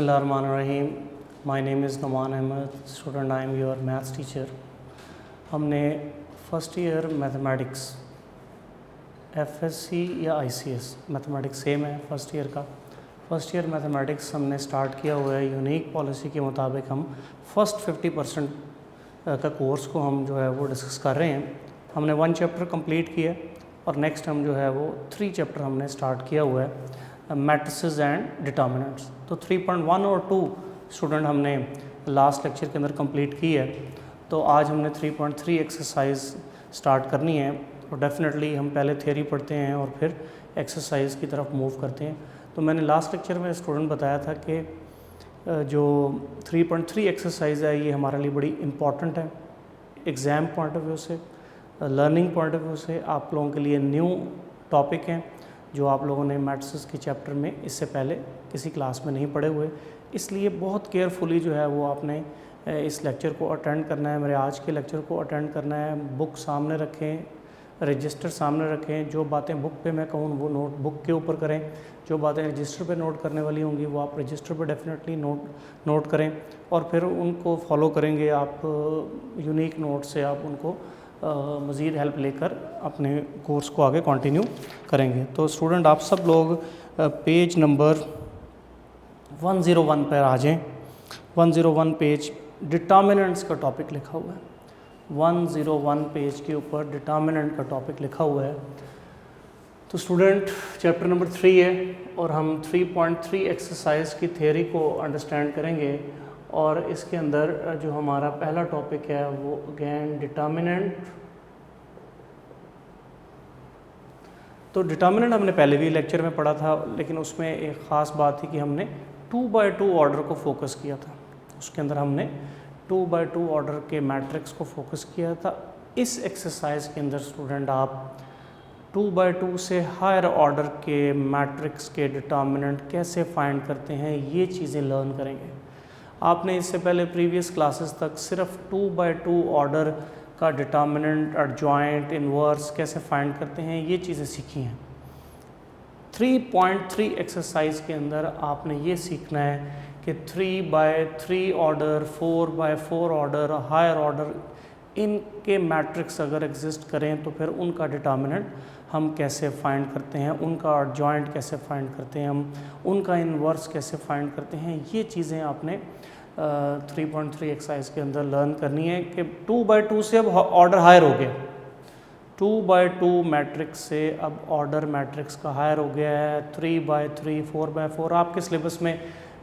बिस्मिल्लाहिर्रहमानिर्रहीम। My name is Numan Ahmad, student I am your maths teacher. हमने first year mathematics FSc या ICS mathematics same है first year का। First year mathematics हमने start किया हुआ है। यूनिक पॉलिसी के मुताबिक हम फर्स्ट 50% का कोर्स को हम जो है वो डिस्कस कर रहे हैं। हमने 1 चैप्टर कंप्लीट किया और नेक्स्ट हम जो है वो 3 चैप्टर हमने स्टार्ट किया हुआ है, मैट्रिसेस एंड डिटर्मिनेंट्स। तो 3.1 और 2 स्टूडेंट हमने लास्ट लेक्चर के अंदर कंप्लीट की है। तो आज हमने 3.3 एक्सरसाइज स्टार्ट करनी है। और डेफिनेटली हम पहले थ्योरी पढ़ते हैं और फिर एक्सरसाइज की तरफ मूव करते हैं। तो मैंने लास्ट लेक्चर में स्टूडेंट बताया था कि जो 3.3 एक्सरसाइज है ये हमारे लिए बड़ी इम्पॉर्टेंट है एग्ज़ाम पॉइंट ऑफ व्यू से, लर्निंग पॉइंट ऑफ व्यू से। आप लोगों के लिए न्यू टॉपिक हैं जो आप लोगों ने मैथ्स के चैप्टर में इससे पहले किसी क्लास में नहीं पढ़े हुए, इसलिए बहुत केयरफुली जो है वो आपने इस लेक्चर को अटेंड करना है। मेरे आज के लेक्चर को अटेंड करना है। बुक सामने रखें, रजिस्टर सामने रखें। जो बातें बुक पे मैं कहूँ वो नोट बुक के ऊपर करें, जो बातें रजिस्टर पे नोट करने वाली होंगी वो आप रजिस्टर पे डेफिनेटली नोट करें और फिर उनको फॉलो करेंगे आप। यूनिक नोट से आप उनको मज़ीद हेल्प लेकर अपने कोर्स को आगे कंटिन्यू करेंगे। तो स्टूडेंट आप सब लोग पेज नंबर 101 पर आ जाएं। 101 पेज डिटर्मिनेंट्स का टॉपिक लिखा हुआ है। 101 पेज के ऊपर डिटर्मिनेंट का टॉपिक लिखा हुआ है। तो स्टूडेंट चैप्टर नंबर 3 है और हम 3.3 एक्सरसाइज की थ्योरी को अंडरस्टैंड करेंगे। और इसके अंदर जो हमारा पहला टॉपिक है वो अगेन डिटर्मिनेंट। तो डिटर्मिनेंट हमने पहले भी लेक्चर में पढ़ा था, लेकिन उसमें एक ख़ास बात थी कि हमने 2x2 ऑर्डर को फोकस किया था। उसके अंदर हमने 2x2 ऑर्डर के मैट्रिक्स को फोकस किया था। इस एक्सरसाइज के अंदर स्टूडेंट आप 2x2 से हायर ऑर्डर के मैट्रिक्स के डिटर्मिनेंट कैसे फाइंड करते हैं ये चीज़ें लर्न करेंगे। आपने इससे पहले प्रीवियस क्लासेस तक सिर्फ 2x2 ऑर्डर का डिटर्मिनेंट, एडजॉइंट, इन्वर्स कैसे फाइंड करते हैं ये चीज़ें सीखी हैं। 3.3 एक्सरसाइज के अंदर आपने ये सीखना है कि 3x3 order, 4x4 order, higher order इनके मैट्रिक्स अगर एग्जिस्ट करें तो फिर उनका डिटर्मिनेंट हम कैसे फाइंड करते हैं, उनका एडजॉइंट कैसे फाइंड करते हैं, हम उनका इन्वर्स कैसे फाइंड करते हैं। ये चीज़ें आपने 3.3 एक्सरसाइज के अंदर लर्न करनी है कि 2x2 से अब ऑर्डर हायर हो गया। 2x2 मैट्रिक्स से अब ऑर्डर मैट्रिक्स का हायर हो गया है। 3x3, 4x4 आपके सिलेबस में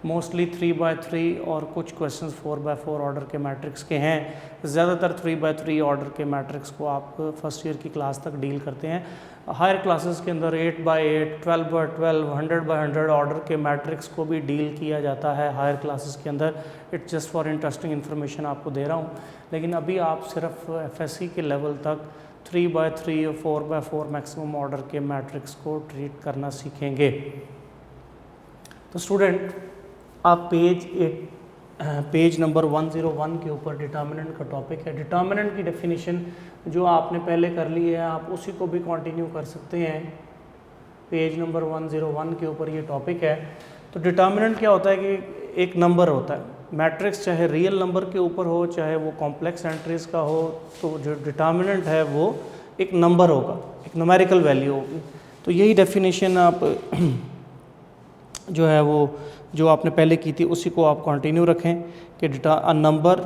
मोस्टली 3x3 और कुछ क्वेश्चंस 4x4 ऑर्डर के मैट्रिक्स के हैं। ज़्यादातर 3x3 ऑर्डर के मैट्रिक्स को आप फर्स्ट ईयर की क्लास तक डील करते हैं। हायर क्लासेस के अंदर 8x8, 12x12, 100x100 ऑर्डर के मैट्रिक्स को भी डील किया जाता है हायर क्लासेस के अंदर। It's just for interesting information आपको दे रहा हूँ। लेकिन अभी आप सिर्फ एफएससी के लेवल तक 3x3 और 4x4 मैक्सिमम ऑर्डर के मैट्रिक्स को ट्रीट करना सीखेंगे। तो स्टूडेंट आप पेज नंबर 101 के ऊपर डिटर्मिनेंट का टॉपिक है। डिटर्मिनेंट की डेफिनेशन जो आपने पहले कर ली है आप उसी को भी कंटिन्यू कर सकते हैं। पेज नंबर 101 के ऊपर ये टॉपिक है। तो डिटर्मिनेंट क्या होता है कि एक नंबर होता है, मैट्रिक्स चाहे रियल नंबर के ऊपर हो चाहे वो कॉम्प्लेक्स एंट्रीज का हो, तो जो डिटर्मिनेंट है वो एक नंबर होगा, एक न्यूमेरिकल वैल्यू होगी। तो यही डेफिनेशन आप जो है वो जो आपने पहले की थी उसी को आप कंटिन्यू रखें कि a number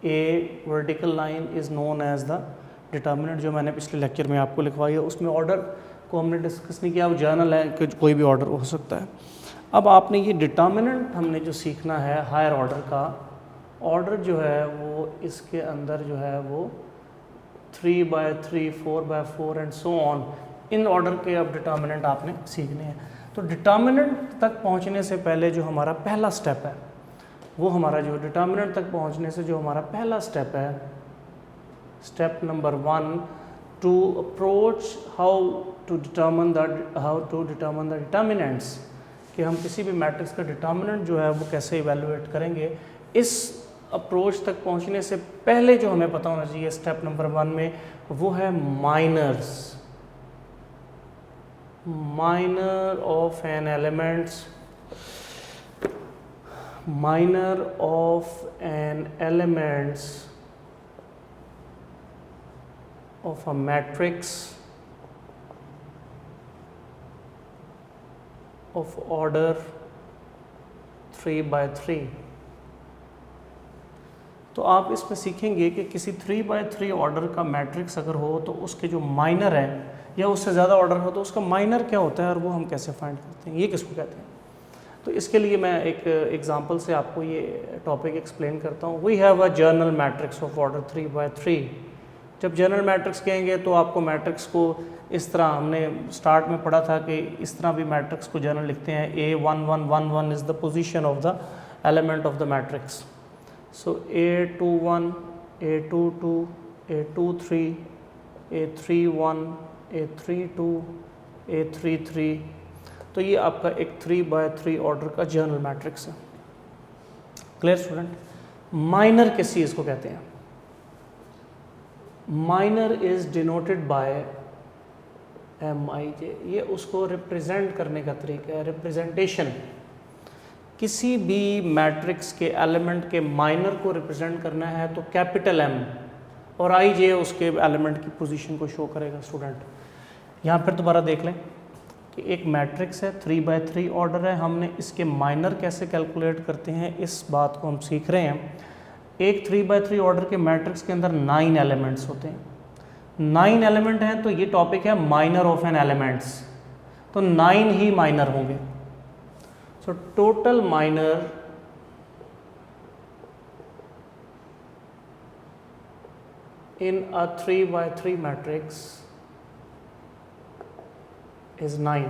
a vertical line is known as the determinant. जो मैंने पिछले लेक्चर में आपको लिखवाई है उसमें ऑर्डर को हमने डिस्कस नहीं किया, वो जर्नल है कि कोई भी ऑर्डर हो सकता है। अब आपने ये डिटर्मिनेंट हमने जो सीखना है हायर ऑर्डर का, ऑर्डर जो है वो इसके अंदर जो है वो 3x3, 4x4 and so on, in order के अब डिटर्मिनेंट आपने सीखने हैं। तो डिटर्मिनेंट तक पहुंचने से पहले जो हमारा पहला स्टेप है वो हमारा जो डिटर्मिनेंट तक पहुंचने से जो हमारा पहला स्टेप है, step number 1 to approach how to determine the determinants, कि हम किसी भी मैट्रिक्स का डिटर्मिनेंट जो है वो कैसे इवेलुएट करेंगे। इस अप्रोच तक पहुंचने से पहले जो हमें पता होना चाहिए स्टेप नंबर 1 में वो है minors, minor of an elements minor of an elements of a matrix of order 3 by 3। तो आप इसमें सीखेंगे कि किसी 3 by 3 ऑर्डर का मैट्रिक्स अगर हो तो उसके जो माइनर है या उससे ज़्यादा ऑर्डर हो तो उसका माइनर क्या होता है और वो हम कैसे फाइंड करते हैं, ये किसको कहते हैं। तो इसके लिए मैं एक एग्जांपल से आपको ये टॉपिक एक्सप्लेन करता हूँ। We have a general matrix of order 3 by 3। जब जर्नल मैट्रिक्स कहेंगे तो आपको मैट्रिक्स को इस तरह, हमने स्टार्ट में पढ़ा था कि इस तरह भी मैट्रिक्स को जर्नल लिखते हैं। A1111 is the position of the element of the matrix. So A21, A22, A23, A31, A32, A33। तो ये आपका एक 3 by 3 ऑर्डर का जर्नल मैट्रिक्स है। Clear student? माइनर किस चीज़ को कहते हैं? Minor is denoted bye MIJ। ये उसको रिप्रेजेंट करने का तरीका है, रिप्रेजेंटेशन। किसी भी मैट्रिक्स के एलिमेंट के माइनर को रिप्रेजेंट करना है तो कैपिटल M और IJ उसके एलिमेंट की पोजीशन को शो करेगा। स्टूडेंट यहाँ पर दोबारा देख लें कि एक मैट्रिक्स है, 3 by 3 ऑर्डर है, हमने इसके माइनर कैसे कैलकुलेट करते हैं इस बात को हम सीख रहे हैं। एक 3 by 3 ऑर्डर के मैट्रिक्स के अंदर 9 एलिमेंट्स होते हैं। 9 एलिमेंट हैं तो ये टॉपिक है माइनर ऑफ एन एलिमेंट्स, तो 9 ही माइनर होंगे। So total minor in a 3 by 3 matrix is 9।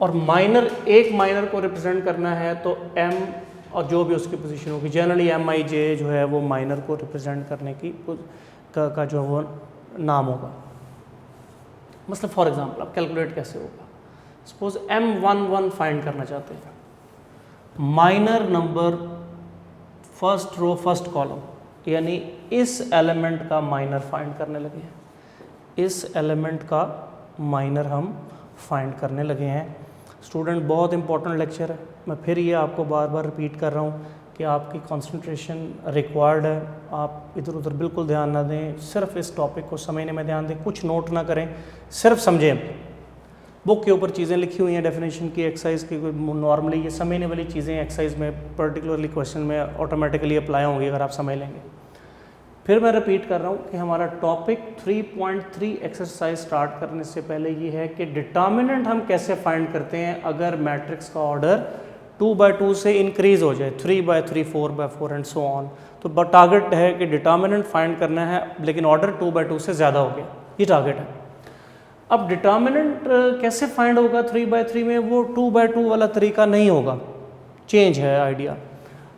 और माइनर, एक माइनर को रिप्रेजेंट करना है तो M और जो भी उसकी पोजीशन होगी, जनरली MIJ जो है वो माइनर को रिप्रेजेंट करने की का जो वो नाम होगा। मतलब फॉर एग्जांपल अब कैलकुलेट कैसे होगा, सपोज M11 फाइंड करना चाहते हैं, minor number first row first column, यानी इस एलिमेंट का माइनर फाइंड करने लगे हैं। इस एलिमेंट का माइनर हम फाइंड करने लगे हैं। स्टूडेंट बहुत इंपॉर्टेंट लेक्चर है, मैं फिर ये आपको बार बार रिपीट कर रहा हूँ कि आपकी कंसंट्रेशन रिक्वायर्ड है। आप इधर उधर बिल्कुल ध्यान ना दें, सिर्फ इस टॉपिक को समझने में ध्यान दें, कुछ नोट ना करें, सिर्फ समझें। बुक के ऊपर चीज़ें लिखी हुई हैं, डेफिनेशन की, एक्सरसाइज की, नॉर्मली ये समझने वाली चीज़ें एक्सरसाइज में पर्टिकुलरली क्वेश्चन में ऑटोमेटिकली अप्लाई होंगी अगर आप समझ लेंगे। फिर मैं रिपीट कर रहा हूँ कि हमारा टॉपिक 3.3 एक्सरसाइज स्टार्ट करने से पहले ये है कि डिटर्मिनेंट हम कैसे फाइंड करते हैं अगर मैट्रिक्स का ऑर्डर 2 by 2 से इंक्रीज हो जाए, 3 by 3, 4 by 4 and so on. तो टारगेट है कि डिटर्मिनेंट फाइंड करना है लेकिन ऑर्डर 2 by 2 से ज़्यादा हो गया, ये टारगेट है। अब डिटर्मिनेंट कैसे फाइंड होगा 3 by 3 में? वो 2 by 2 वाला तरीका नहीं होगा, चेंज है आइडिया।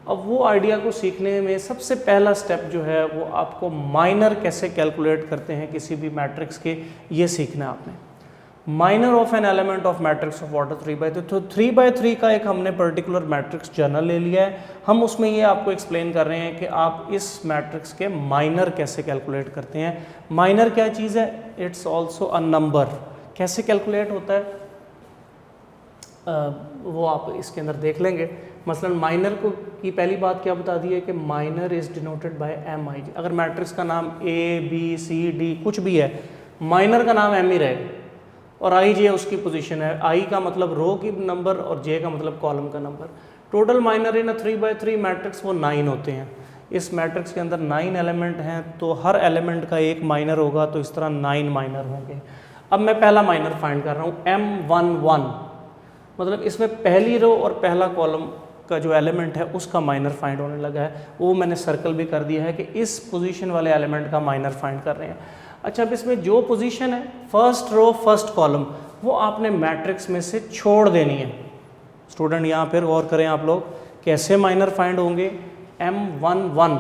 अब वो आइडिया को सीखने में सबसे पहला स्टेप जो है वो आपको माइनर कैसे कैलकुलेट करते हैं किसी भी मैट्रिक्स के, ये सीखना है आपने। Minor of an element of matrix of order 3 by 3। तो 3 by 3 का एक हमने पर्टिकुलर मैट्रिक्स जर्नल ले लिया है, हम उसमें ये आपको एक्सप्लेन कर रहे हैं कि आप इस मैट्रिक्स के माइनर कैसे कैलकुलेट करते हैं। माइनर क्या चीज़ है? It's also a number. कैसे कैलकुलेट होता है वो आप इसके अंदर देख लेंगे। मसलन माइनर को की पहली बात क्या बता दी है कि minor is denoted by MIJ। अगर मैट्रिक्स का नाम ABCD कुछ भी है, माइनर का नाम M ही रहेगा और IJ उसकी पोजीशन है। I का मतलब रो की नंबर और J का मतलब कॉलम का number. Total minor in 3 by 3 matrix वो 9 होते हैं। इस मैट्रिक्स के अंदर 9 एलिमेंट हैं तो हर एलिमेंट का एक माइनर होगा, तो इस तरह 9 माइनर होंगे। अब मैं पहला माइनर फाइंड कर रहा हूँ M11, मतलब इसमें पहली रो और पहला कॉलम का जो एलिमेंट है उसका माइनर फाइंड होने लगा है। वो मैंने सर्कल भी कर दिया है कि इस पोजीशन वाले एलिमेंट का माइनर फाइंड कर रहे हैं। अच्छा, अब इसमें जो पोजीशन है फर्स्ट रो फर्स्ट कॉलम, वो आपने मैट्रिक्स में से छोड़ देनी है। स्टूडेंट यहाँ पर गौर करें आप लोग, कैसे माइनर फाइंड होंगे। M11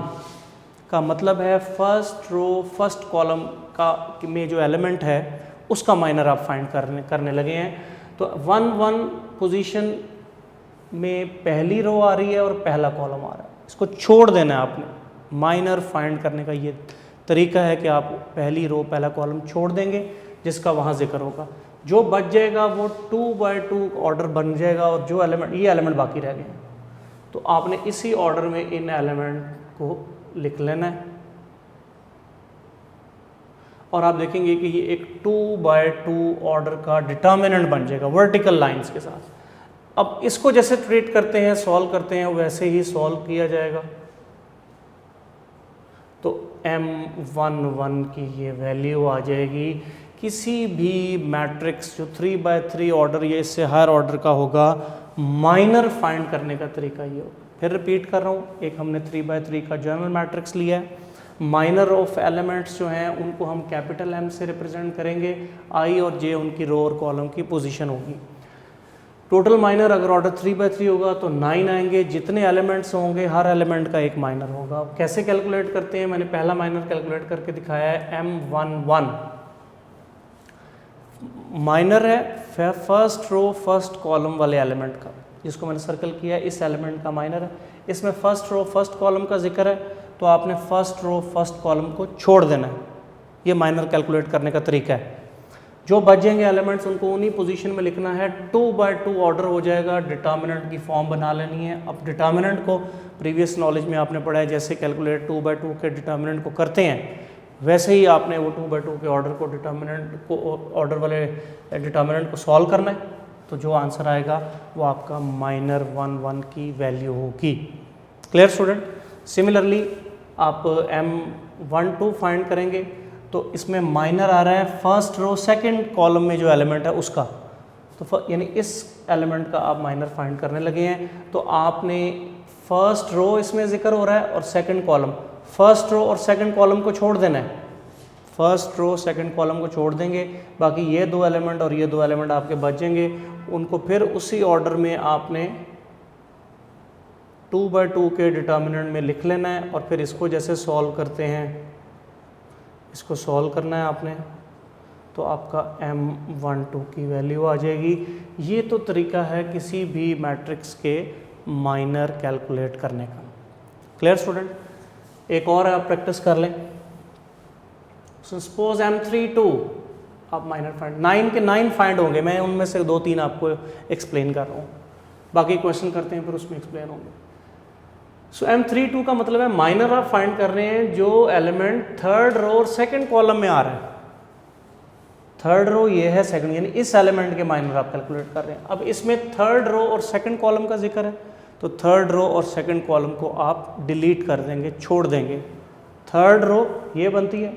का मतलब है फर्स्ट रो फर्स्ट कॉलम का में जो एलिमेंट है उसका माइनर आप फाइंड करने लगे हैं। तो 1 पोजीशन में पहली रो आ रही है और पहला कॉलम आ रहा है, इसको छोड़ देना है आपने। माइनर फाइंड करने का ये तरीका है कि आप पहली रो पहला कॉलम छोड़ देंगे जिसका वहाँ जिक्र होगा, जो बच जाएगा वो 2 by 2 ऑर्डर बन जाएगा और जो एलिमेंट, ये एलिमेंट बाकी रह गए हैं। तो आपने इसी ऑर्डर में इन एलिमेंट को लिख लेना है और आप देखेंगे कि ये एक 2x2 ऑर्डर का डिटर्मिनेंट बन जाएगा वर्टिकल लाइंस के साथ। अब इसको जैसे ट्रीट करते हैं, सॉल्व करते हैं, वैसे ही सॉल्व किया जाएगा। तो M11 की ये वैल्यू आ जाएगी किसी भी मैट्रिक्स जो 3x3 ऑर्डर या इससे हायर ऑर्डर का होगा, माइनर फाइंड करने का तरीका ये होगा। फिर रिपीट कर रहा हूँ, एक हमने 3x3 का जनरल मैट्रिक्स लिया है, माइनर ऑफ एलिमेंट्स जो हैं उनको हम कैपिटल M से रिप्रेजेंट करेंगे, I और J उनकी रो और कॉलम की पोजीशन होगी। टोटल माइनर अगर ऑर्डर 3x3 होगा तो 9 आएंगे, जितने एलिमेंट्स होंगे हर एलिमेंट का एक माइनर होगा। कैसे कैलकुलेट करते हैं, मैंने पहला माइनर कैलकुलेट करके दिखाया है। M11 माइनर है फर्स्ट रो फर्स्ट कॉलम वाले एलिमेंट का, जिसको मैंने सर्कल किया है, इस एलिमेंट का माइनर है। इसमें फर्स्ट रो फर्स्ट कॉलम का जिक्र है तो आपने फर्स्ट रो फर्स्ट कॉलम को छोड़ देना है। ये माइनर कैलकुलेट करने का तरीका है। जो बच जाएंगे एलिमेंट्स उनको उन्हीं पोजीशन में लिखना है। 2x2 ऑर्डर हो जाएगा, डिटर्मिनेंट की फॉर्म बना लेनी है। अब डिटर्मिनेंट को प्रीवियस नॉलेज में आपने पढ़ा है, जैसे कैलकुलेट 2x2 के डिटर्मिनेंट को करते हैं वैसे ही आपने वो 2x2 के ऑर्डर को डिटर्मिनेंट को ऑर्डर वाले डिटर्मिनेंट को सॉल्व करना है। तो जो आंसर आएगा वो आपका -11 की वैल्यू होगी। Clear student? सिमिलरली आप M12 फाइंड करेंगे तो इसमें माइनर आ रहा है फर्स्ट रो सेकंड कॉलम में जो एलिमेंट है उसका, तो यानी इस एलिमेंट का आप माइनर फाइंड करने लगे हैं। तो आपने फर्स्ट रो इसमें जिक्र हो रहा है और सेकंड कॉलम, फर्स्ट रो और सेकंड कॉलम को छोड़ देना है। फर्स्ट रो सेकंड कॉलम को छोड़ देंगे, बाकी ये दो एलिमेंट और ये दो एलिमेंट आपके बचेंगे, उनको फिर उसी ऑर्डर में आपने 2x2 के डिटर्मिनेंट में लिख लेना है और फिर इसको जैसे सॉल्व करते हैं, इसको सॉल्व करना है आपने, तो आपका M12 की वैल्यू आ जाएगी। ये तो तरीका है किसी भी मैट्रिक्स के माइनर कैलकुलेट करने का। Clear student? एक और आप प्रैक्टिस कर लें। सपोज M32 आप माइनर फाइंड, 9 के 9 फाइंड होंगे, मैं उनमें से 2-3 आपको एक्सप्लेन कर रहा हूँ, बाकी क्वेश्चन करते हैं फिर उसमें एक्सप्लेन होंगे। सो M32 का मतलब है माइनर आप फाइंड कर रहे हैं जो एलिमेंट थर्ड रो और सेकंड कॉलम में आ रहा है। थर्ड रो ये है, सेकंड यानी इस एलिमेंट के माइनर आप कैलकुलेट कर रहे हैं। अब इसमें थर्ड रो और सेकंड कॉलम का जिक्र है तो थर्ड रो और सेकंड कॉलम को आप डिलीट कर देंगे, छोड़ देंगे। थर्ड रो ये बनती है,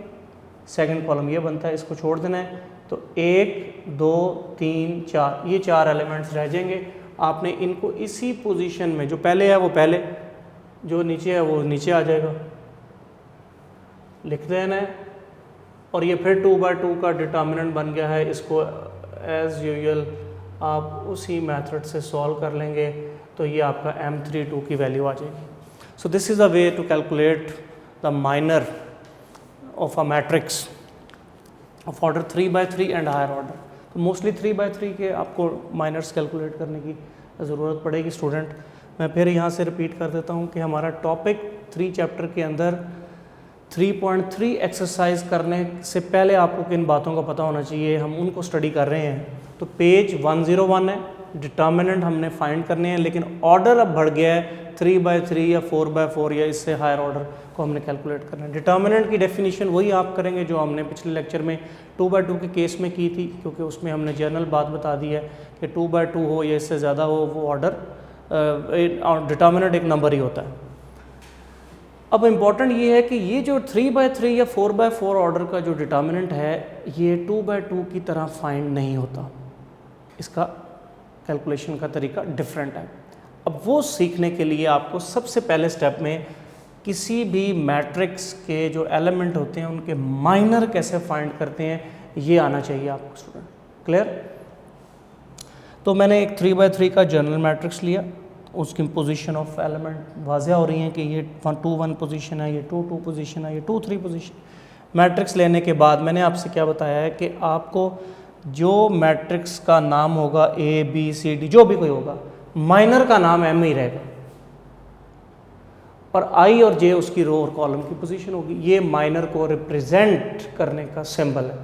सेकंड कॉलम ये बनता है, इसको छोड़ देना है। तो 1 2 3 4 ये 4 एलिमेंट्स रह जाएंगे। आपने इनको इसी पोजीशन में, जो पहले है वो पहले, जो नीचे है वो नीचे आ जाएगा, लिख देना है। और ये फिर 2x2 का डिटर्मिनेंट बन गया है, इसको एज यूजुअल आप उसी मेथड से सॉल्व कर लेंगे तो ये आपका M32 की वैल्यू आ जाएगी। So this is a way to calculate the minor of a matrix of order 3x3 and higher order. तो मोस्टली 3x3 के आपको माइनर्स कैलकुलेट करने की ज़रूरत पड़ेगी स्टूडेंट। मैं फिर यहाँ से रिपीट कर देता हूँ कि हमारा टॉपिक 3 चैप्टर के अंदर 3.3 एक्सरसाइज करने से पहले आपको किन बातों का पता होना चाहिए, हम उनको स्टडी कर रहे हैं। तो पेज 101 है, डिटर्मिनेंट हमने फाइंड करने हैं, लेकिन ऑर्डर अब बढ़ गया है 3x3 या 4x4 या इससे हायर ऑर्डर को हमने कैलकुलेट करना है। डिटर्मिनेंट की डेफिनेशन वही आप करेंगे जो हमने पिछले लेक्चर में 2x2 के केस में की थी, क्योंकि उसमें हमने जनरल बात बता दी है कि 2x2 हो या इससे ज़्यादा हो, वो ऑर्डर डिटर्मिनेंट एक नंबर ही होता है। अब इम्पॉर्टेंट ये है कि ये जो 3x3 या 4x4 ऑर्डर का जो डिटर्मिनेंट है ये 2x2 की तरह फाइंड नहीं होता, इसका कैलकुलेशन का तरीका डिफरेंट है। अब वो सीखने के लिए आपको सबसे पहले स्टेप में किसी भी मैट्रिक्स के जो एलिमेंट होते हैं उनके माइनर कैसे फाइंड करते हैं ये आना चाहिए आपको स्टूडेंट। क्लियर? तो मैंने एक 3x3 का जनरल मैट्रिक्स लिया, उसकी पोजीशन ऑफ एलिमेंट वाज़ह हो रही हैं कि ये 2-1 पोजीशन है, ये 2-2 पोजीशन है, ये 2-3 पोजीशन। मैट्रिक्स लेने के बाद मैंने आपसे क्या बताया है कि आपको जो मैट्रिक्स का नाम होगा ABCD जो भी कोई होगा, माइनर का नाम M ही रहेगा और I और J उसकी रो और कॉलम की पोजीशन होगी। ये माइनर को रिप्रेजेंट करने का सिंबल है।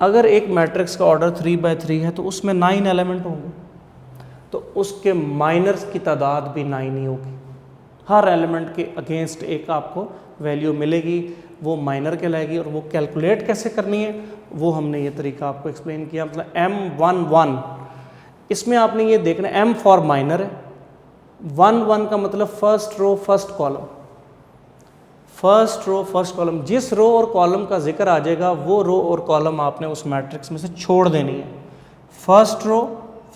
अगर एक मैट्रिक्स का ऑर्डर 3x3 है तो उसमें 9 एलिमेंट होंगे, तो उसके माइनर्स की तादाद भी 9 ही होगी। हर एलिमेंट के अगेंस्ट एक आपको वैल्यू मिलेगी, वो माइनर कहलाएगी। और वो कैलकुलेट कैसे करनी है वो हमने ये तरीका आपको एक्सप्लेन किया। मतलब M11 इसमें आपने ये देखना, M फॉर माइनर है, 1 का मतलब first row first column, first row first column. जिस रो और कॉलम का जिक्र आ जाएगा वो रो और कॉलम आपने उस मैट्रिक्स में से छोड़ देनी है। फर्स्ट रो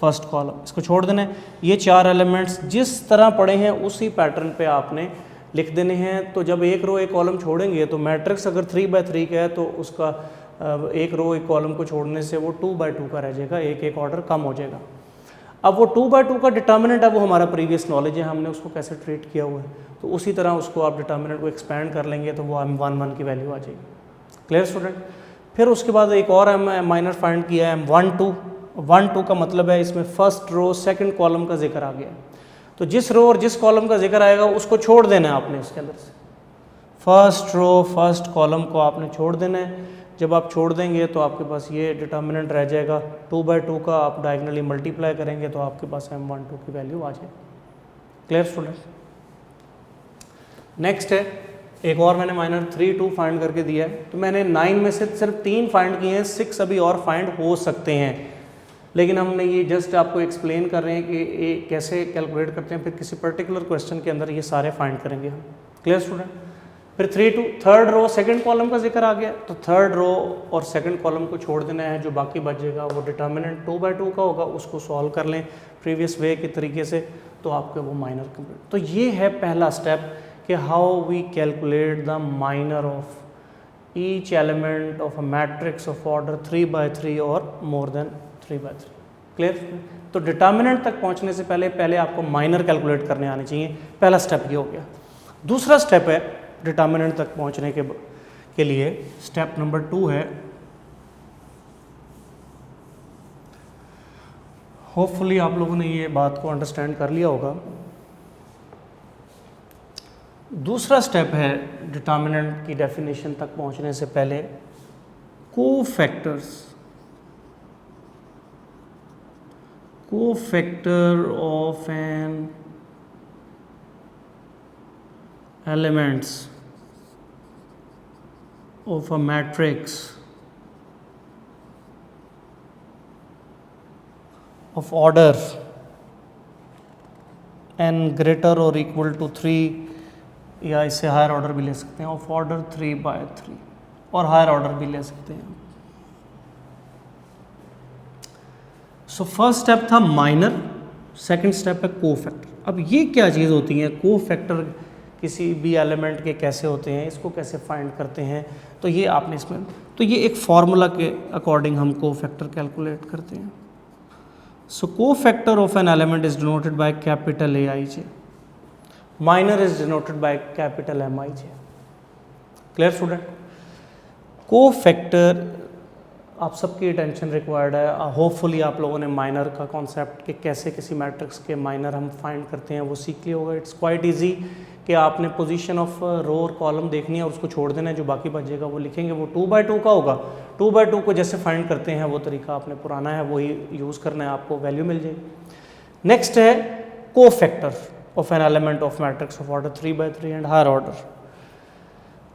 फर्स्ट कॉलम इसको छोड़ देना है। ये 4 एलिमेंट्स जिस तरह पड़े हैं उसी पैटर्न पे आपने लिख देने हैं। तो जब एक रो एक कॉलम छोड़ेंगे तो मैट्रिक्स अगर 3x3 का है तो उसका एक रो एक कॉलम को छोड़ने से वो 2x2 का रह जाएगा, एक एक ऑर्डर कम हो जाएगा। अब वो 2x2 का डिटर्मिनेंट है वो हमारा प्रीवियस नॉलेज है, हमने उसको कैसे ट्रीट किया हुआ है। तो उसी तरह उसको आप डिटर्मिनेंट को एक्सपेंड कर लेंगे तो वो M11 की वैल्यू आ जाएगी। Clear student? फिर उसके बाद एक और माइनर फाइंड किया है M12 का मतलब है इसमें फर्स्ट रो सेकंड कॉलम का जिक्र आ गया। तो जिस रो और जिस कॉलम का जिक्र आएगा उसको छोड़ देना है आपने इसके अंदर से। फर्स्ट रो फर्स्ट कॉलम को आपने छोड़ देना है। जब आप छोड़ देंगे तो आपके पास ये डिटर्मिनेंट रह जाएगा 2x2 का। आप डायगनली मल्टीप्लाई करेंगे तो आपके पास M12 की वैल्यू आ जाएगी। Clear student? नेक्स्ट है एक और मैंने माइनर 3-2 फाइंड करके दिया है। तो मैंने 9 में से सिर्फ 3 फाइंड किए हैं, 6 अभी और फाइंड हो सकते हैं, लेकिन हमने ये जस्ट आपको एक्सप्लेन कर रहे हैं कि ये कैसे कैलकुलेट करते हैं। फिर किसी पर्टिकुलर क्वेश्चन के अंदर ये सारे फाइंड करेंगे हम। Clear student? फिर 3-2 थर्ड रो सेकंड कॉलम का जिक्र आ गया तो थर्ड रो और सेकंड कॉलम को छोड़ देना है। जो बाकी बचेगा वो डिटर्मिनेंट 2x2 का होगा, उसको सॉल्व कर लें प्रीवियस वे के तरीके से तो आपके वो माइनर कंप्लीट। तो ये है पहला स्टेप कि how we calculate the minor of each element of a matrix of order 3x3 और मोर देन 3x3। क्लियर? तो डिटर्मिनेंट तक पहुंचने से पहले आपको माइनर कैलकुलेट करने आने चाहिए। पहला स्टेप ये हो गया। दूसरा स्टेप है डिटर्मिनेंट तक पहुंचने के लिए स्टेप नंबर 2 है, होपफुली आप लोगों ने ये बात को अंडरस्टैंड कर लिया होगा। दूसरा स्टेप है डिटर्मिनेंट की डेफिनेशन तक पहुंचने से पहले cofactor of an elements of a matrix of order n greater or equal to 3 या इससे हायर ऑर्डर भी ले सकते हैं, ऑफ ऑर्डर 3x3 और हायर ऑर्डर भी ले सकते हैं। सो फर्स्ट स्टेप था माइनर, सेकंड स्टेप है कोफैक्टर। अब ये क्या चीज़ होती है कोफैक्टर, किसी भी एलिमेंट के कैसे होते हैं, इसको कैसे फाइंड करते हैं, तो ये आपने इसमें तो ये एक फार्मूला के अकॉर्डिंग हम कोफैक्टर कैलकुलेट करते हैं। So cofactor of an element is denoted by capital AIJ, minor is denoted by capital MIJ। Clear student? Cofactor आप सबकी अटेंशन रिक्वायर्ड है। होपफुली आप लोगों ने माइनर का कॉन्सेप्ट कि कैसे किसी मैट्रिक्स के माइनर हम फाइंड करते हैं वो सीख लिया होगा। इट्स क्वाइट इजी कि आपने पोजीशन ऑफ रो और कॉलम देखनी है और उसको छोड़ देना है, जो बाकी बचेगा वो लिखेंगे। वो 2x2 का होगा, 2x2 को जैसे फाइंड करते हैं वो तरीका आपने पुराना है वही यूज़ करना है, आपको वैल्यू मिल जाएगी। नेक्स्ट है cofactor of an element of matrix of order 3x3 and higher order.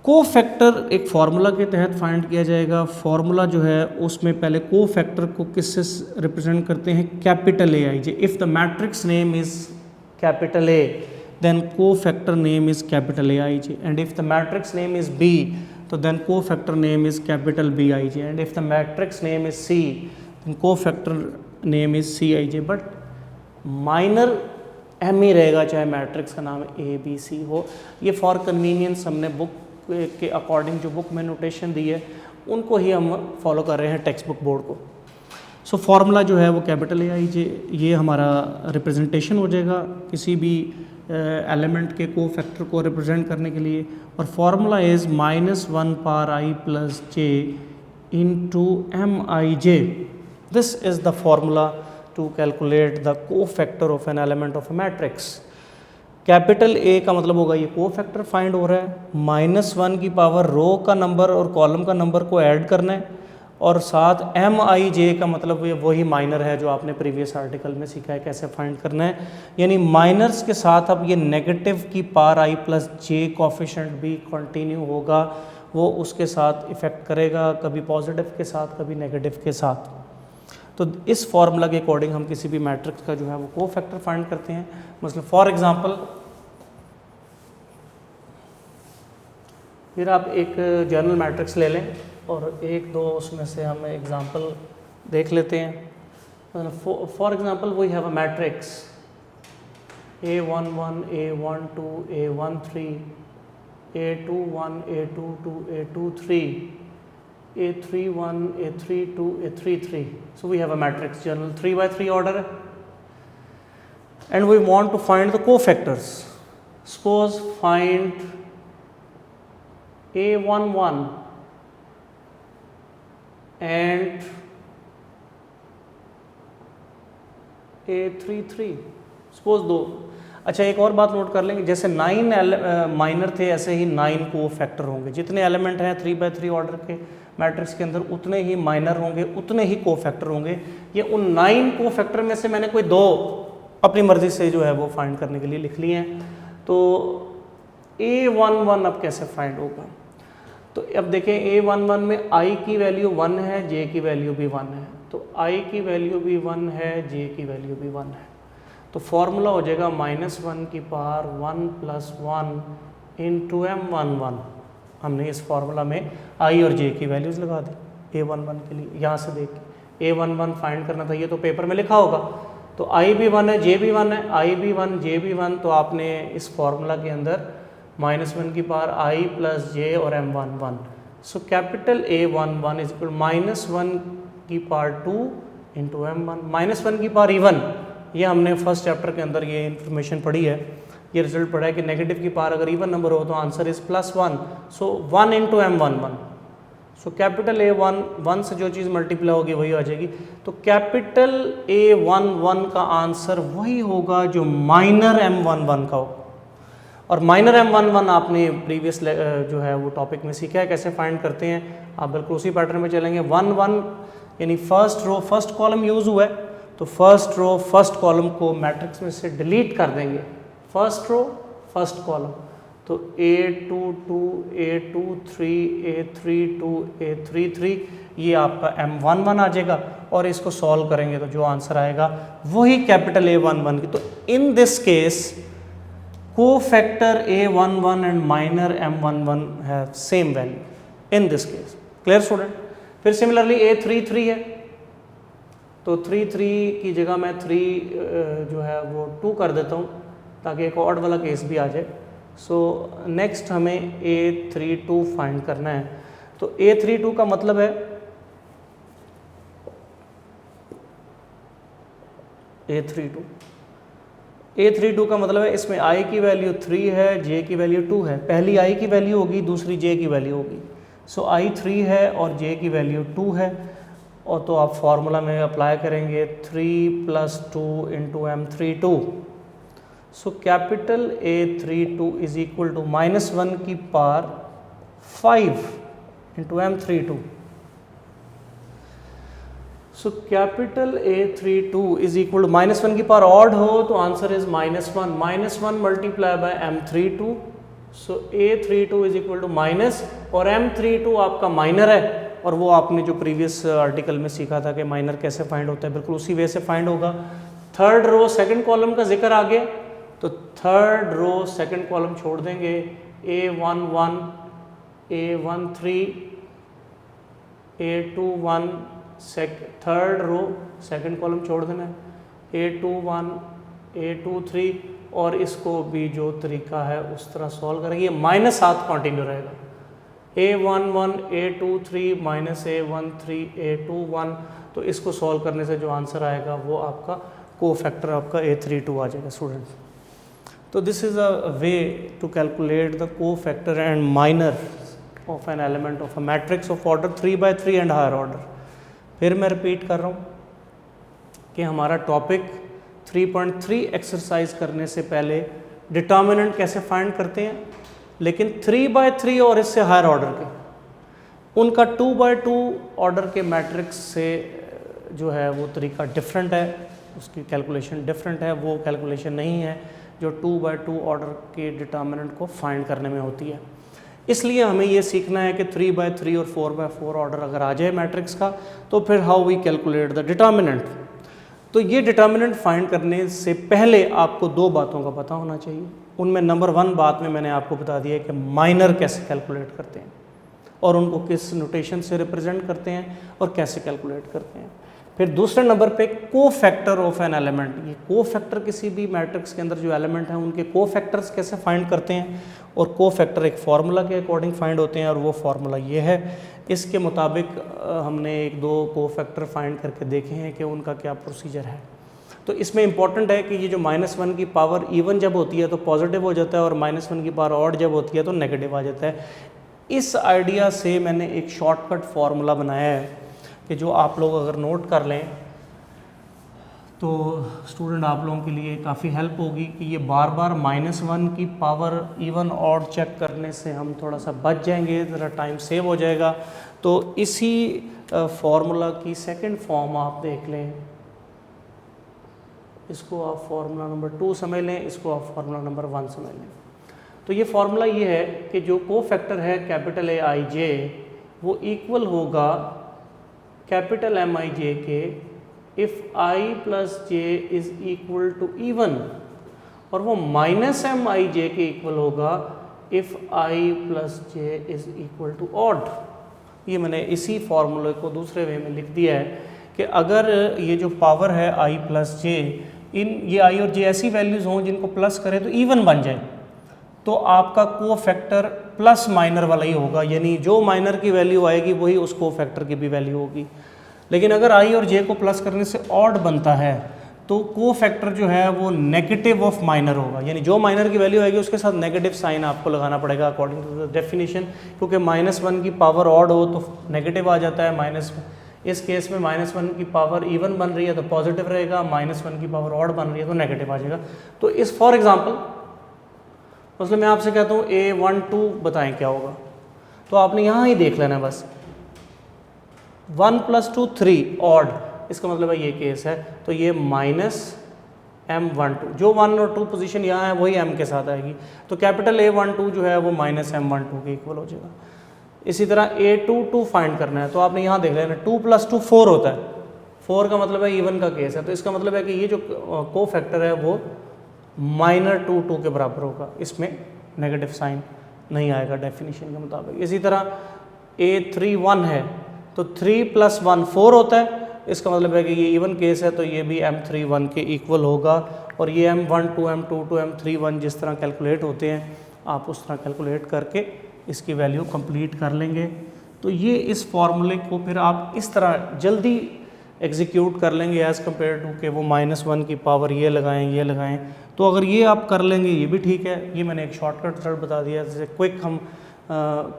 Cofactor एक फार्मूला के तहत फाइंड किया जाएगा। फार्मूला जो है उसमें पहले कोफैक्टर को किससे रिप्रेजेंट करते हैं, capital AIJ। If the matrix name is capital A then cofactor name is capital AIJ, and if the matrix name is B so then cofactor name is capital BIJ, and if the matrix name is C then cofactor name is CIJ। but minor M ही रहेगा चाहे matrix का नाम ABC हो। ये for convenience हमने book के according जो book में नोटेशन दी है उनको ही हम फॉलो कर रहे हैं, टेक्स्ट बुक बोर्ड को। सो फार्मूला जो है वो कैपिटल AIJ, ये हमारा रिप्रेजेंटेशन हो जाएगा किसी भी एलिमेंट के कोफैक्टर को रिप्रेजेंट करने के लिए। और formula is -1 power I + J into MIJ। This is the formula to calculate the cofactor of an element of a matrix. Capital A का मतलब होगा ये कोफैक्टर फाइंड हो रहा है, -1 की पावर रो का नंबर और कॉलम का नंबर को ऐड करना है, और साथ MIJ का मतलब ये वही माइनर है जो आपने प्रीवियस आर्टिकल में सीखा है कैसे फाइंड करना है, यानी माइनर्स के साथ अब ये नेगेटिव की power I plus J coefficient भी कंटिन्यू होगा, वो उसके साथ इफ़ेक्ट करेगा, कभी पॉजिटिव के साथ कभी नेगेटिव के साथ। तो इस फॉर्मूला के अकॉर्डिंग हम किसी भी मैट्रिक्स का जो है वो को फैक्टर फाइंड करते हैं। मतलब फॉर एग्जांपल फिर आप एक जनरल मैट्रिक्स ले लें और एक दो उसमें से हम एग्जांपल देख लेते हैं। For example we have a matrix A11 A12 A13 A21 A22 A23 A31 A32 A33, so we have a matrix general 3 by 3 order and we want to find the cofactors. Suppose find A11 and A33, suppose दो। अच्छा एक और बात note कर लेंगे, जैसे 9 minor थे ऐसे ही 9 को फैक्टर होंगे। जितने एलिमेंट हैं 3 by 3 ऑर्डर के मैट्रिक्स के अंदर उतने ही माइनर होंगे, उतने ही को फैक्टर होंगे। ये उन 9 को फैक्टर में से मैंने कोई 2 अपनी मर्जी से जो है वो फाइंड करने के लिए लिख लिए हैं। तो A11 अब कैसे फाइंड होगा, तो अब देखें A11 में I की वैल्यू 1 है, J की वैल्यू भी 1 है, तो I की वैल्यू भी 1 है, J की वैल्यू भी 1 है। तो फॉर्मूला हो जाएगा -1 की पावर 1 + 1 इंटू M11। हमने इस फार्मूला में I और J की वैल्यूज़ लगा दी A11 के लिए। यहाँ से देख के A11 फाइंड करना था, ये तो पेपर में लिखा होगा। तो I भी 1 है, J भी 1 है, I भी 1 J भी 1, तो आपने इस फार्मूला के अंदर -1 की पावर I + J और M11। So capital A11 is equal -1 की पावर 2 इंटू M1। -1 की पावर इवन, ये हमने फर्स्ट चैप्टर के अंदर ये इन्फॉर्मेशन पढ़ी है, ये रिजल्ट पढ़ा है कि नेगेटिव की पावर अगर इवन नंबर हो तो answer is +1, so 1 into M11। So capital A11 से जो चीज़ मल्टीप्लाई होगी वही आ जाएगी। तो कैपिटल A11 का आंसर वही होगा जो माइनर M11 का होगा। और माइनर M11 आपने प्रीवियस जो है वो टॉपिक में सीखा है कैसे फाइंड करते हैं। आप बिल्कुल उसी पैटर्न में चलेंगे। 1 1 यानी first row first column use हुआ है, तो फर्स्ट रो फर्स्ट कॉलम को मैट्रिक्स में से डिलीट कर देंगे। फर्स्ट रो फर्स्ट कॉलम, तो A22 A23 A32 A33 ये आपका M11 आ जाएगा और इसको सॉल्व करेंगे तो जो आंसर आएगा वही कैपिटल A11 की। तो in this case cofactor A11 and minor M11 have same value in this case. Clear student? फिर सिमिलरली A33 है, तो 3 की जगह मैं 3 जो है वो 2 कर देता हूँ ताकि एक ऑड वाला केस भी आ जाए। सो नेक्स्ट हमें A32 फाइंड करना है। तो A32 का मतलब है A32 का मतलब है इसमें I की वैल्यू 3 है, J की वैल्यू 2 है। पहली I की वैल्यू होगी, दूसरी J की वैल्यू होगी। सो I 3 है और J की वैल्यू 2 है, और तो आप फार्मूला में अप्लाई करेंगे 3 + 2 into M32। So capital A32 is equal to -1 की power 5 into M32। So capital A32 is equal to -1 की पावर ऑड हो तो answer is -1 multiply by M32। So A32 is equal to minus, और M32 आपका minor है, और वो आपने जो प्रीवियस आर्टिकल में सीखा था कि माइनर कैसे फाइंड होता है, बिल्कुल उसी वे से फाइंड होगा। थर्ड रो सेकंड कॉलम का जिक्र आ गया, तो थर्ड रो सेकंड कॉलम छोड़ देंगे। A11 A13 A21 third row second column छोड़ देना है, A21 A23, और इसको भी जो तरीका है उस तरह सॉल्व करेंगे। -7 कंटिन्यू रहेगा। A11 A23 -A13 A21, तो इसको सॉल्व करने से जो आंसर आएगा वो आपका को-फैक्टर आपका A32 आ जाएगा स्टूडेंट। तो this is a way to calculate the cofactor and minor of an element of a matrix of order 3 by 3 and higher order. फिर मैं रिपीट कर रहा हूँ कि हमारा टॉपिक 3.3 एक्सरसाइज करने से पहले डिटर्मिनेंट कैसे फाइंड करते हैं, लेकिन 3 by 3 और इससे हायर ऑर्डर के उनका 2x2 ऑर्डर के मैट्रिक्स से जो है वो तरीका डिफरेंट है, उसकी कैलकुलेशन डिफरेंट है, वो कैलकुलेशन नहीं है जो 2x2 ऑर्डर के डिटर्मिनेंट को फाइंड करने में होती है। इसलिए हमें ये सीखना है कि 3x3 और 4x4 ऑर्डर अगर आ जाए मैट्रिक्स का तो फिर how we calculate the determinant. तो ये डिटर्मिनेंट फाइंड करने से पहले आपको दो बातों का पता होना चाहिए। उनमें नंबर 1 बात में मैंने आपको बता दिया है कि माइनर कैसे कैलकुलेट करते हैं और उनको किस नोटेशन से रिप्रेजेंट करते हैं और कैसे कैलकुलेट करते हैं। फिर दूसरे नंबर पे कोफैक्टर ऑफ एन एलिमेंट, ये कोफैक्टर किसी भी मैट्रिक्स के अंदर जो एलिमेंट हैं उनके कोफैक्टर्स कैसे फाइंड करते हैं, और कोफैक्टर एक फार्मूला के अकॉर्डिंग फाइंड होते हैं और वो फार्मूला ये है। इसके मुताबिक हमने एक दो कोफैक्टर फाइंड करके देखे हैं कि उनका क्या प्रोसीजर है। तो इसमें इंपॉर्टेंट है कि ये जो -1 की पावर इवन जब होती है तो पॉजिटिव हो जाता है और -1 की पावर ऑड जब होती है तो नेगेटिव आ जाता है। इस आइडिया से मैंने एक शॉर्टकट फार्मूला बनाया है कि जो आप लोग अगर नोट कर लें तो स्टूडेंट आप लोगों के लिए काफ़ी हेल्प होगी कि ये बार बार -1 की पावर इवन ऑड चेक करने से हम थोड़ा सा बच जाएंगे, ज़रा टाइम सेव हो जाएगा। तो इसी फार्मूला की सेकंड फॉर्म आप देख लें, इसको आप फार्मूला नंबर 2 समझ लें, इसको आप फार्मूला नंबर 1 समझ लें। तो ये फार्मूला ये है कि जो कोफैक्टर है कैपिटल AIJ वो इक्वल होगा कैपिटल MIJ के if I plus J is equal to even, और वो -MIJ के इक्वल होगा if I plus J is equal to odd. ये मैंने इसी फार्मूले को दूसरे वे में लिख दिया है कि अगर ये जो पावर है I प्लस J, ये I और J ऐसी वैल्यूज़ हों जिनको प्लस करें तो इवन बन जाए, तो आपका कोफैक्टर प्लस माइनर वाला ही होगा, यानी जो माइनर की वैल्यू आएगी वही उस कोफैक्टर की भी वैल्यू होगी। लेकिन अगर I और J को प्लस करने से ऑड बनता है तो कोफैक्टर जो है वो नेगेटिव ऑफ माइनर होगा, यानी जो माइनर की वैल्यू आएगी उसके साथ नेगेटिव साइन आपको लगाना पड़ेगा अकॉर्डिंग टू द डेफिनेशन, क्योंकि -1 की पावर ऑड हो तो नेगेटिव आ जाता है, इस केस में -1 की पावर इवन बन रही है तो पॉजिटिव रहेगा, -1 की पावर ऑड बन रही है तो नेगेटिव आ जाएगा। तो इस फॉर एग्जाम्पल मतलब मैं आपसे कहता हूँ A12 बताएं क्या होगा, तो आपने यहाँ ही देख लेना है बस 1 + 2 3 ऑड, इसका मतलब है ये केस है, तो ये -M12, जो 1 और 2 पोजीशन यहाँ है वही M के साथ आएगी, तो कैपिटल A12 जो है वो -M12 के इक्वल हो जाएगा। इसी तरह A22 फाइंड करना है, तो आपने यहाँ देख लेना 2 + 2 4 होता है, 4 का मतलब है इवन का केस है, तो इसका मतलब है कि ये जो कोफैक्टर है वो -2 के बराबर होगा, इसमें नेगेटिव साइन नहीं आएगा डेफिनेशन के मुताबिक। इसी तरह A31 है तो 3 + 1 4 होता है, इसका मतलब है कि ये इवन केस है तो ये भी M31 के इक्वल होगा, और ये M12 M22 M31 जिस तरह कैलकुलेट होते हैं आप उस तरह कैलकुलेट करके इसकी वैल्यू कंप्लीट कर लेंगे। तो ये इस फॉर्मूले को फिर आप इस तरह जल्दी एग्जीक्यूट कर लेंगे एज़ कम्पेयर टू कि वो -1 की पावर ये लगाएं। तो अगर ये आप कर लेंगे ये भी ठीक है, ये मैंने एक शॉर्टकट रिजल्ट बता दिया, जैसे क्विक हम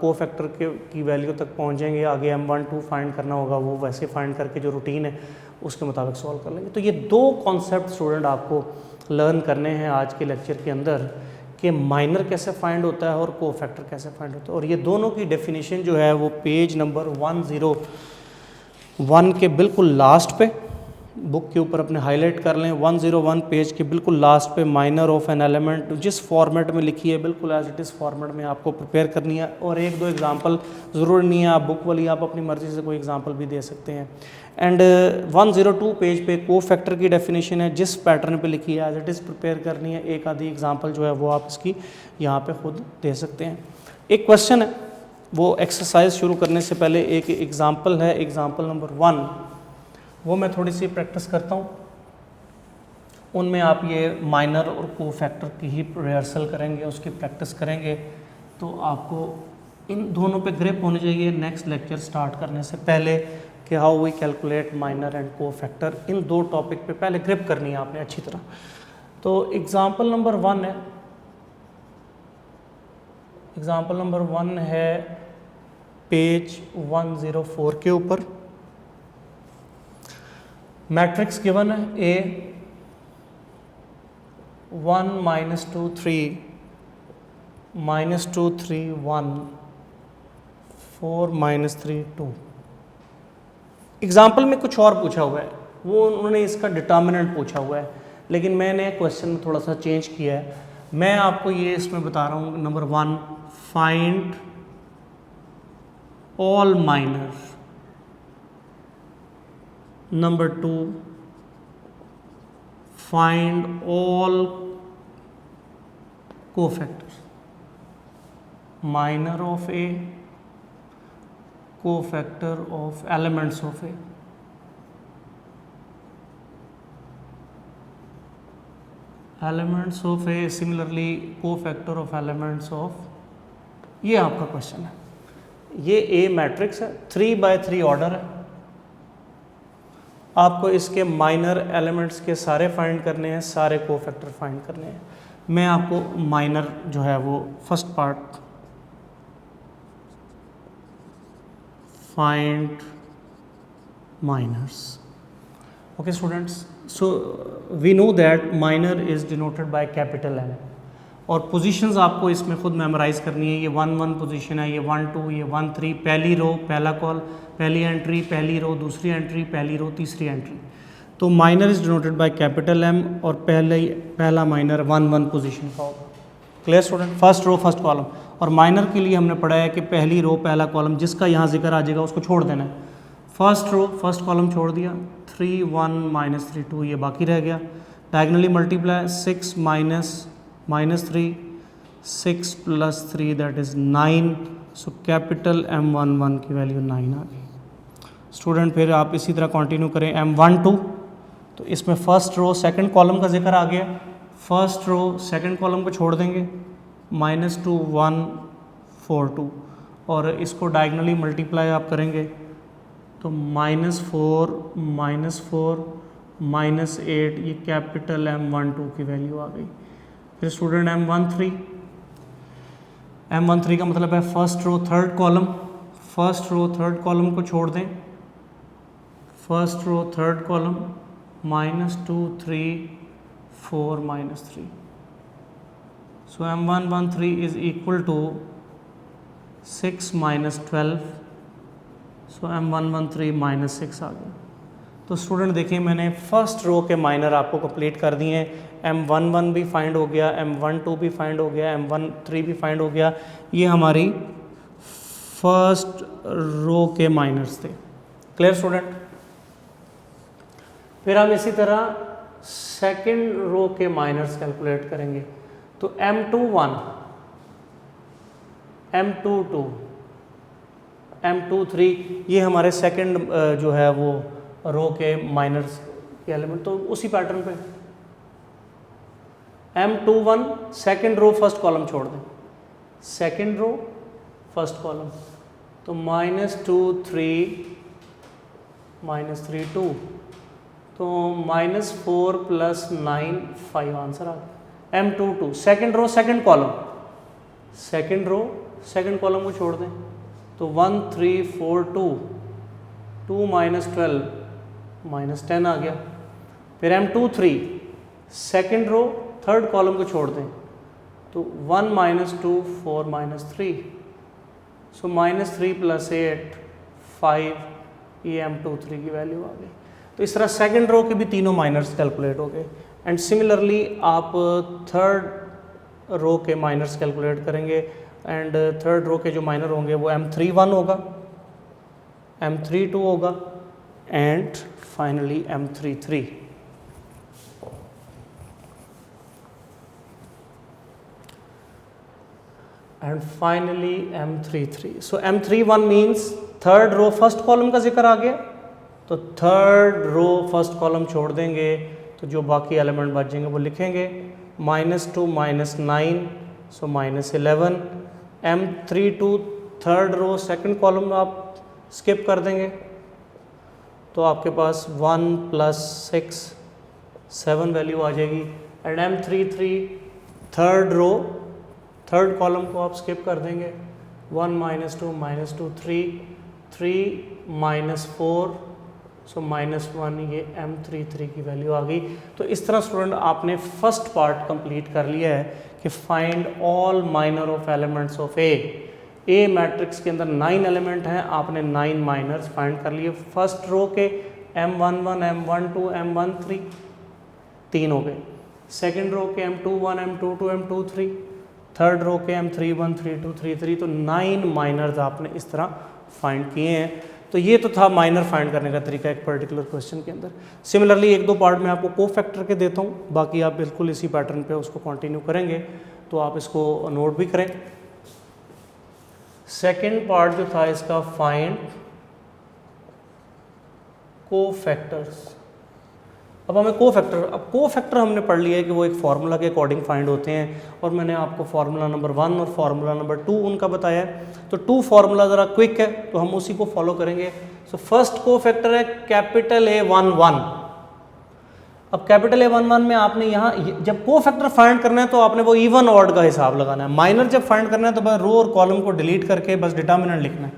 कोफैक्टर की वैल्यू तक पहुंचेंगे, आगे M12 फाइंड करना होगा वो वैसे फाइंड करके जो रूटीन है उसके मुताबिक सॉल्व कर लेंगे। तो ये दो कॉन्सेप्ट स्टूडेंट आपको लर्न करने हैं आज के लेक्चर के अंदर कि माइनर कैसे फाइंड होता है और कोफैक्टर कैसे फाइंड होता है, और ये दोनों की डेफिनेशन जो है वो पेज नंबर 101 के बिल्कुल लास्ट पे बुक के ऊपर अपने हाईलाइट कर लें। 101 पेज के बिल्कुल लास्ट पे माइनर ऑफ एन एलिमेंट जिस फॉर्मेट में लिखी है बिल्कुल एज इट इज़ फॉर्मेट में आपको प्रिपेयर करनी है, और एक दो एग्जांपल ज़रूरी नहीं है, आप बुक वाली आप अपनी मर्ज़ी से कोई एग्जांपल भी दे सकते हैं। एंड 102 पेज पे कोफैक्टर की डेफिनेशन है, जिस पैटर्न पे लिखी है एज इट इज़ प्रिपेयर करनी है, एक आधी एग्जांपल जो है वो आप इसकी यहाँ पे खुद दे सकते हैं। एक क्वेश्चन है, वो एक्सरसाइज शुरू करने से पहले एक एग्जांपल है, एग्जांपल नंबर 1, वो मैं थोड़ी सी प्रैक्टिस करता हूँ, उनमें आप ये माइनर और कोफैक्टर की ही रिहर्सल करेंगे, उसकी प्रैक्टिस करेंगे, तो आपको इन दोनों पे ग्रिप होनी चाहिए नेक्स्ट लेक्चर स्टार्ट करने से पहले कि how we calculate minor and cofactor. इन दो टॉपिक पे पहले ग्रिप करनी है आपने अच्छी तरह। तो एग्जांपल नंबर 1 है, एग्जांपल नंबर 1 है पेज 104 के ऊपर। मैट्रिक्स गिवन है A 1 -2 3 -2 3 1 4 माइनस 3 2। एग्जाम्पल में कुछ और पूछा हुआ है, वो उन्होंने इसका डिटर्मिनेंट पूछा हुआ है, लेकिन मैंने क्वेश्चन में थोड़ा सा चेंज किया है। मैं आपको ये इसमें बता रहा हूँ, number 1 find all minor, number 2 find all cofactor, minor of A, cofactor of elements of A. Elements of A similarly cofactor of elements of, ये आपका क्वेश्चन है। ये ए मैट्रिक्स है, 3x3 ऑर्डर है। आपको इसके माइनर एलिमेंट्स के सारे फाइंड करने हैं, सारे कोफैक्टर फाइंड करने हैं। मैं आपको माइनर जो है वो first part, find minors. Okay students, so we know that minor is denoted by capital M, और पोजीशंस आपको इसमें खुद मेमोराइज करनी है। ये 1 1 पोजीशन है, ये 1 2, ये 1 3, पहली रो पहला कॉल, पहली एंट्री पहली रो, दूसरी एंट्री पहली रो, तीसरी एंट्री। तो minor is denoted by capital M, और पहला माइनर 1 1 पोजीशन का होगा। Clear student, first row first column. और माइनर के लिए हमने पढ़ा है कि पहली रो पहला कॉलम जिसका यहाँ जिक्र आ जाएगा उसको छोड़ देना है। फर्स्ट रो फर्स्ट कॉलम छोड़ दिया, 3 1 माइनस 3 2, ये बाकी रह गया। Diagonally multiply, 6 minus 3, 6 plus 3 that is 9। So capital M11 की वैल्यू 9 आ गई। स्टूडेंट फिर आप इसी तरह कंटिन्यू करें, M12, तो इसमें फर्स्ट रो सेकंड कॉलम का जिक्र आ गया। फर्स्ट रो सेकंड कॉलम को छोड़ देंगे, -2 1 4 2, और इसको डायगनली मल्टीप्लाई आप करेंगे तो -4 -8, ये कैपिटल M12 की वैल्यू आ गई। फिर स्टूडेंट M13 का मतलब है first row third column. First row third column को छोड़ दें, first row third column -2 3 4 -3। So M113 is equal to 6 -12। So M113 -6 आ गया। तो स्टूडेंट देखिए, मैंने फर्स्ट रो के माइनर आपको कंप्लीट कर दिए हैं। M11 भी फाइंड हो गया, M12 भी फाइंड हो गया, M13 भी फाइंड हो गया। ये हमारी फर्स्ट रो के माइनर्स थे। Clear student. फिर हम इसी तरह सेकंड रो के माइनर्स कैलकुलेट करेंगे। तो M21, M22, M23, ये हमारे सेकंड जो है वो रो के माइनर्स के एलिमेंट। तो उसी पैटर्न पे M21 second row first column छोड़ दें, सेकंड रो फर्स्ट कॉलम, तो -2 3 -3 2, तो -4 + 9 5 आंसर आ गया। M22 second row second column, second row second column को छोड़ दें तो 1 3 4 2, 2 -12 -10 आ गया। फिर M23 second row third column को छोड़ दें तो 1 -2 4 -3, सो -3 + 8 5, ये M23 की वैल्यू आ गई। तो इस तरह सेकंड रो के भी तीनों माइनर्स कैलकुलेट हो गए। एंड सिमिलरली आप थर्ड रो के माइनर्स कैलकुलेट करेंगे, एंड थर्ड रो के जो माइनर होंगे वो M31 होगा, M32 होगा, and finally M33। And finally M33। So M31 means third row first column का जिक्र आ गया, तो थर्ड रो फर्स्ट कॉलम छोड़ देंगे तो जो बाकी एलिमेंट बचेंगे वो लिखेंगे। -2 -9, so -11। M32 third row second column आप स्किप कर देंगे तो आपके पास 1 + 6 7 वैल्यू आ जाएगी। And M33 third row third column को आप स्किप कर देंगे, 1 -2 -2 3 -4, सो -1, ये M33 की वैल्यू आ गई। तो इस तरह स्टूडेंट आपने फर्स्ट पार्ट कंप्लीट कर लिया है कि find all minor of elements of A. A matrix के अंदर 9 एलिमेंट हैं, आपने 9 माइनर्स फाइंड कर लिए। फर्स्ट रो के M11, M12, M13 3 हो गए, सेकंड रो के M21, M22, M23, third row के M31, 32, 33, तो 9 माइनर्स आपने इस तरह फाइंड किए हैं। तो ये तो था माइनर फाइंड करने का तरीका एक पर्टिकुलर क्वेश्चन के अंदर। सिमिलरली एक दो पार्ट में आपको कोफैक्टर के देता हूँ, बाकी आप बिल्कुल इसी पैटर्न पे उसको कंटिन्यू करेंगे, तो आप इसको नोट भी करें। सेकंड पार्ट जो था इसका फाइंड कोफैक्टर्स। अब हमें कोफैक्टर हमने पढ़ लिया है कि वो एक फार्मूला के अकॉर्डिंग फाइंड होते हैं, और मैंने आपको फार्मूला नंबर 1 और फार्मूला नंबर 2 उनका बताया है। तो 2 फार्मूला ज़रा क्विक है तो हम उसी को फॉलो करेंगे। सो फर्स्ट कोफैक्टर है कैपिटल A11। अब कैपिटल A11 में आपने यहाँ जब कोफैक्टर फाइंड करना है तो आपने वो इवन ऑड का हिसाब लगाना है। माइनर जब फाइंड करना है तो बस रो और कॉलम को डिलीट करके बस डिटर्मिनेंट लिखना है।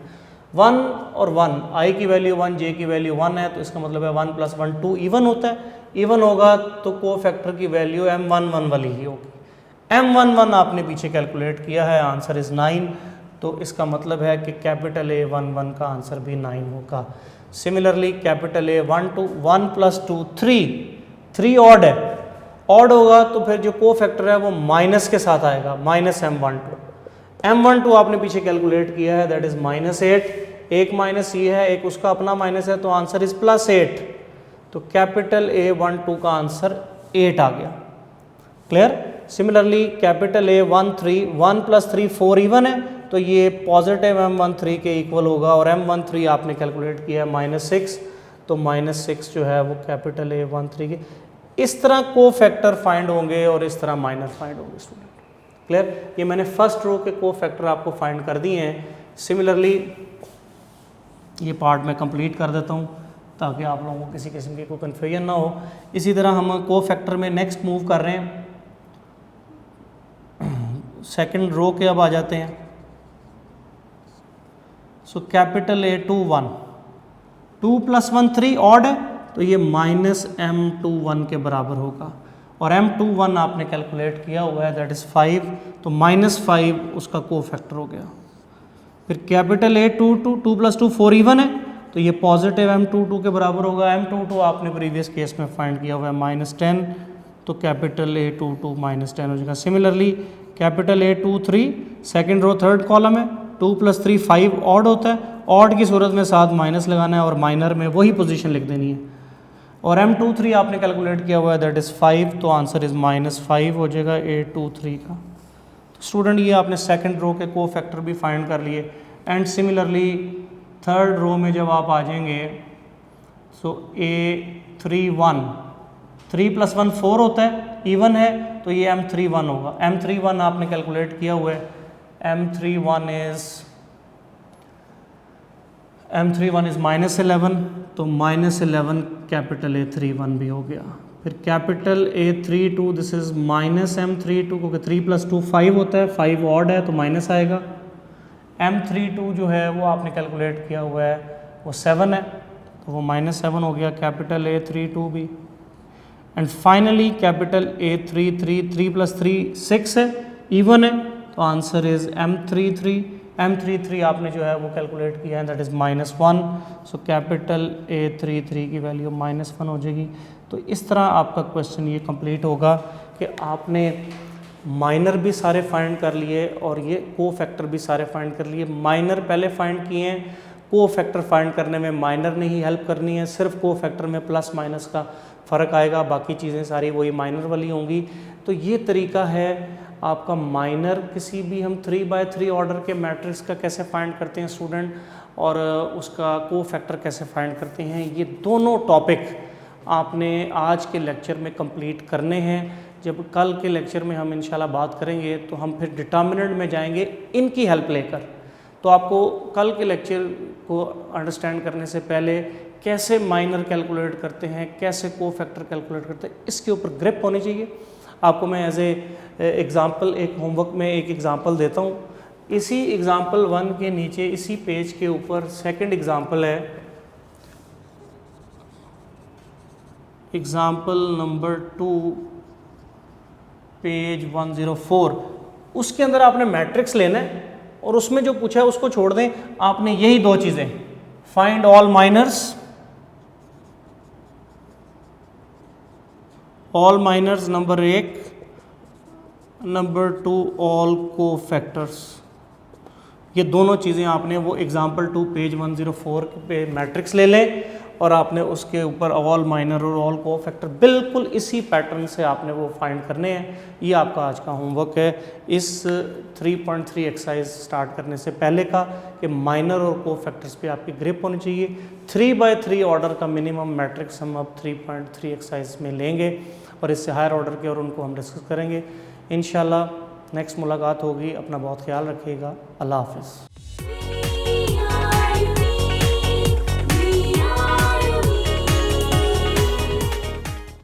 1 और 1, i की वैल्यू 1, j की वैल्यू 1 है, तो इसका मतलब है 1 + 1 2 इवन होता है। इवन होगा तो कोफैक्टर की वैल्यू M11 वाली ही होगी। M11 आपने पीछे कैलकुलेट किया है, आंसर इज़ 9, तो इसका मतलब है कि कैपिटल A11 का आंसर भी 9 होगा। सिमिलरली कैपिटल A12 1 + 2 3 ऑड है, ऑड होगा तो फिर जो कोफैक्टर है वो माइनस के साथ आएगा, -M12 आपने पीछे कैलकुलेट किया है, दैट इज -8, एक माइनस ये है, एक उसका अपना माइनस है, तो आंसर इज +8। तो कैपिटल A12 का आंसर 8 आ गया। Clear? Similarly capital A13 1 + 3 4 even है, तो ये पॉजिटिव M13 के इक्वल होगा, और M13 आपने कैलकुलेट किया है -6, तो -6 जो है वो कैपिटल A13 के। इस तरह कोफैक्टर फाइंड होंगे और इस तरह माइनर फाइंड होंगे स्टूडेंट। क्लियर? ये मैंने फर्स्ट रो के कोफैक्टर आपको फाइंड कर दिए हैं। सिमिलरली ये पार्ट मैं कंप्लीट कर देता हूँ ताकि आप लोगों को किसी किस्म की कोई कन्फ्यूजन ना हो। इसी तरह हम कोफैक्टर में नेक्स्ट मूव कर रहे हैं, सेकंड रो के अब आ जाते हैं। सो कैपिटल A21 2 + 1 3 ऑड है, तो ये -M21 के बराबर होगा, और M21 आपने कैलकुलेट किया हुआ है, दैट इज़ 5, तो -5 उसका कोफैक्टर हो गया। फिर कैपिटल A22 2 + 2 4 इवन है, तो ये पॉजिटिव M22 के बराबर होगा। M22 आपने प्रीवियस केस में फाइंड किया हुआ है -10, तो कैपिटल A22 -10 हो जाएगा। Similarly capital A23 second row third column है, 2 + 3 5 ऑड होता है, ऑड की सूरत में साथ माइनस लगाना है और माइनर में वही पोजीशन लिख देनी है। और M23 आपने कैलकुलेट किया हुआ है, दैट इज़ 5, तो आंसर इज़ -5 हो जाएगा A23 का। तो स्टूडेंट ये आपने सेकंड रो के कोफैक्टर भी फाइंड कर लिए। एंड सिमिलरली थर्ड रो में जब आप आ जाएंगे, सो A31 3 + 1 4 होता है, इवन है, तो ये M31 होगा। M31 आपने कैलकुलेट किया हुआ है, M31 इज़ -11, तो -11 कैपिटल A31 भी हो गया। फिर capital A32 this is -M32, क्योंकि 3 + 2 5 होता है, 5 ऑड है तो माइनस आएगा। M32 जो है वो आपने कैलकुलेट किया हुआ है, वो 7 है, तो वो -7 हो गया कैपिटल A32 भी। एंड फाइनली कैपिटल A33 3 + 3 6 है, इवन है, तो आंसर इज़ M33 आपने जो है वो कैलकुलेट किया है, that is -1, so capital A33 की वैल्यू -1 हो जाएगी। तो इस तरह आपका क्वेश्चन ये कंप्लीट होगा कि आपने माइनर भी सारे फाइंड कर लिए और ये कोफैक्टर भी सारे फाइंड कर लिए। माइनर पहले फाइंड किए हैं, कोफैक्टर फाइंड करने में माइनर ने ही हेल्प करनी है, सिर्फ कोफैक्टर में प्लस माइनस का फ़र्क आएगा, बाकी चीज़ें सारी वही माइनर वाली होंगी। तो ये तरीका है आपका माइनर किसी भी हम 3/3 ऑर्डर के मैट्रिक्स का कैसे फाइंड करते हैं स्टूडेंट, और उसका कोफैक्टर कैसे फाइंड करते हैं। ये दोनों टॉपिक आपने आज के लेक्चर में कंप्लीट करने हैं। जब कल के लेक्चर में हम इंशाल्लाह बात करेंगे तो हम फिर डिटर्मिनेंट में जाएंगे इनकी हेल्प लेकर। तो आपको कल के लेक्चर को अंडरस्टैंड करने से पहले कैसे माइनर कैलकुलेट करते हैं, कैसे कोफैक्टर कैलकुलेट करते हैं, इसके ऊपर ग्रिप होनी चाहिए। आपको मैं एज ए एग्ज़ाम्पल एक होमवर्क में एक एग्ज़ाम्पल देता हूँ। इसी एग्ज़ाम्पल 1 के नीचे इसी पेज के ऊपर सेकंड एग्ज़ाम्पल है, एग्ज़ाम्पल नंबर 2 पेज 104। उसके अंदर आपने मैट्रिक्स लेना है और उसमें जो पूछा है उसको छोड़ दें, आपने यही दो चीज़ें, find all minors number 1, number 2 all cofactors, ये दोनों चीज़ें आपने वो एग्जाम्पल 2 पेज 104 पे मैट्रिक्स ले लें और आपने उसके ऊपर ऑल माइनर और ऑल कोफैक्टर बिल्कुल इसी पैटर्न से आपने वो फाइंड करने हैं। ये आपका आज का होमवर्क है इस 3.3 एक्सरसाइज स्टार्ट करने से पहले का, कि माइनर और कोफैक्टर्स पे आपकी ग्रिप होनी चाहिए। 3x3 ऑर्डर का मिनिमम मैट्रिक्स हम अब 3.3 एक्सरसाइज में लेंगे और इससे हायर ऑर्डर के और उनको हम डिस्कस करेंगे इंशाल्लाह। नेक्स्ट मुलाकात होगी, अपना बहुत ख्याल रखिएगा, अल्लाह हाफिज़।